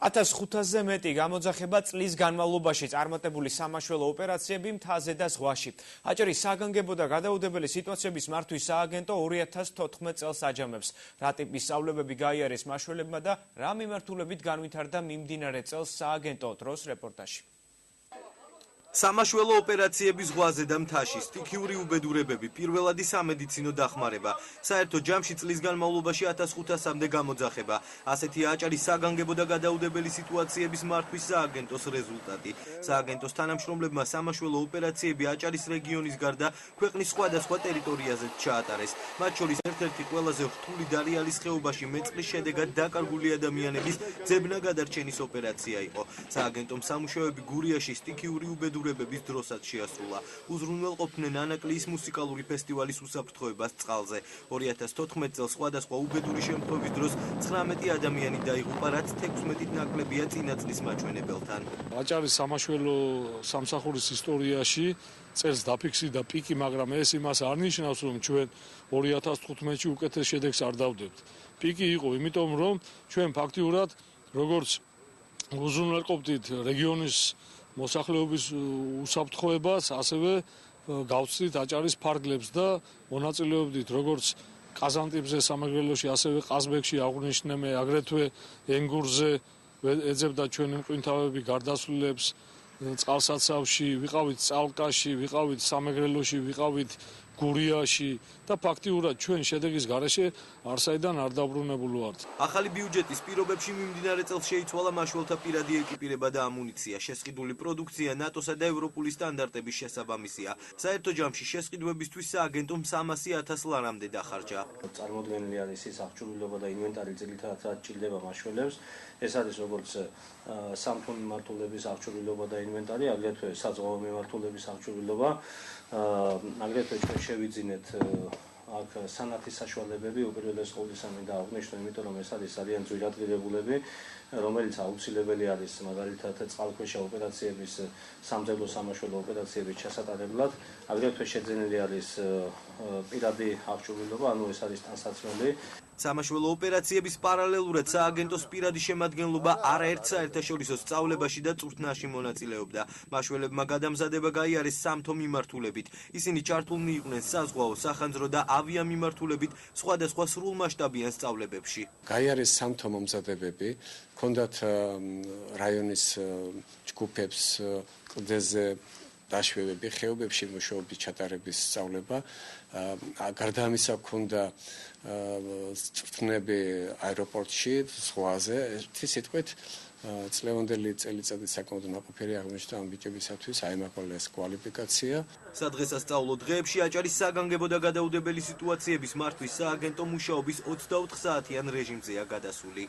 1500-ზე მეტი გამოძახება წლის განმავლობაში წარმატებული სამაშველო ოპერაციები მთაზე და ზღვაში. აჭარის საგანგებო და გადაუდებელი სიტუაციების მართვის სააგენტო 2014 წელს აჯამებს. რა ტიპის სწავლებები გაიარეს მაშველებმა და რა მიმართულებით განვითარდა მიმდინარე წელს სააგენტო დროს რეპორტაჟი. სამაშველო ოპერაციების ზღვაზე და მთაში, სტიქიური უბედურებები, პირველადი სამედიცინო დახმარება. საერთო ჯამში წლის განმავლობაში 1500-მდე გამოძახება. ასეთია აჭარის საგანგებო და გადაუდებელი სიტუაციების მართვის სააგენტოს რეზულტატი. სააგენტოს თანამშრომლებმა სამაშველო ოპერაციები აჭარის რეგიონის გარდა ქვეყნის სხვადასხვა ტერიტორიაზე ჩაატარეს. მათ შორის ერთ-ერთი ყველაზე რთული დარიალის ხეობაში მეწყრის შედეგად დაკარგული ადამიანების ძებნა გადარჩენის ოპერაცია იყო. სააგენტომ სამუშაოები გურიაში სტიქიური უბედურებების დროსაც შეასრულა. უზრუნველყოფდნენ ანაკლიის მუსიკალური ფესტივალის უსაფრთხოებას წყალზე. 2014 წელს სხვადასხვა უბედური შემთხვევის დროს 19 ადამიანი დაიღუპა, რაც 16-ით ნაკლებია წინა წლის მაჩვენებელთან. აჭარის სამაშველო სამსახურის ისტორიაში წელს დაფიქსირდა პიკი, მაგრამ ეს იმას არ ნიშნავს, რომ ჩვენ 2015-ში უკეთეს შედეგს არ დავდებთ. პიკი იყო, იმიტომ რომ ჩვენ ფაქტიურად როგორც უზრუნველყოფდით რეგიონის მოსახლეობის უსაფრთხოებას, ასევე გავცდით აჭარის ფარგლებს და მონაწილეობდით როგორც ყაზანტიპზე სამეგრელოში, ასევე ყაზბეგში აღვნიშნე, აგრეთვე ენგურზე ეძებდა ჩვენი მყინთავები გარდაცვლილებს, წყალსაცავში, ვიყავით წალკაში, ვიყავით სამეგრელოში, ვიყავით გურიაში და ფაქტიურად ჩვენ შედეგის გარეშე არსაიდან არ დაბრუნებულ ვართ. ახალი ბიუჯეტის პირობებში მიმდინარე წელს შეიცვალა მაშველთა პირადი ეკიპირება და ამუნიცია. შესყიდული პროდუქცია ნატოსა და ევროპული სტანდარტების შესაბამისია. საერთო ჯამში შესყიდვებისთვის სააგენტომ 300,000 ლარამდე დახარჯა. წარმოდგენილი არის ის აღჭურვილობა და ინვენტარი ძირითადად რაც ჭირდება მაშველებს. ეს არის როგორც სამთო მიმართულების აღჭურვილობა და ინვენტარი, აგრეთვე საზღვაო მიმართულების აღჭურვილობა. აგრეთვე ჩვენ შევიძინეთ აქ სანათის საშუალებები, უპირველეს ყოვლისა მინდა აღვნიშნო, იმიტომ რომ ეს არის ძალიან ძვირადღირებულები, რომელიც აუცილებელი არის მაგალითად წყალქვეშა ოპერაციების, სამძებლო სამაშველო ოპერაციების ჩასატარებლად. აგრეთვე შეძენილი არის პირადი აღჭურვილობა, ანუ ეს არის ტანსაცმელი. სამაშველო ოპერაციების პარალელურად სააგენტოს პირადი შემადგენლობა არაერთ საერთაშორისო სწავლებაში და წვრთნაში მონაწილეობდა. მაშველებმა გადამზადება გაიარეს სამთო მიმართულებით. ისინი ჩართულნი იყვნენ საზღვაო, სახანძრო და ავიამიმართულებით სხვადასხვა სრულმასშტაბიან სწავლებებში. გაიარეს სამთო მომზადებები, ჰქონდათ რაიონის ჯგუფებს კლდეზე დაშვებები, ხეობებში მუშაობის ჩატარების სწავლება. გარდა ამისა ჰქონდა წვრთნები აეროპორტში, ზღვაზე. ერთი სიტყვით წლევანდელი წელიწადი საკმაოდ ნაყოფიერი აღმოჩნდა ამ ბიჭებისათვის, აიმაღლეს კვალიფიკაცია. სადღესასწაულო დღეებში აჭარის საგანგებო და გადაუდებელი სიტუაციების მართვის სააგენტო მუშაობის 24 საათიან რეჟიმზეა გადასული.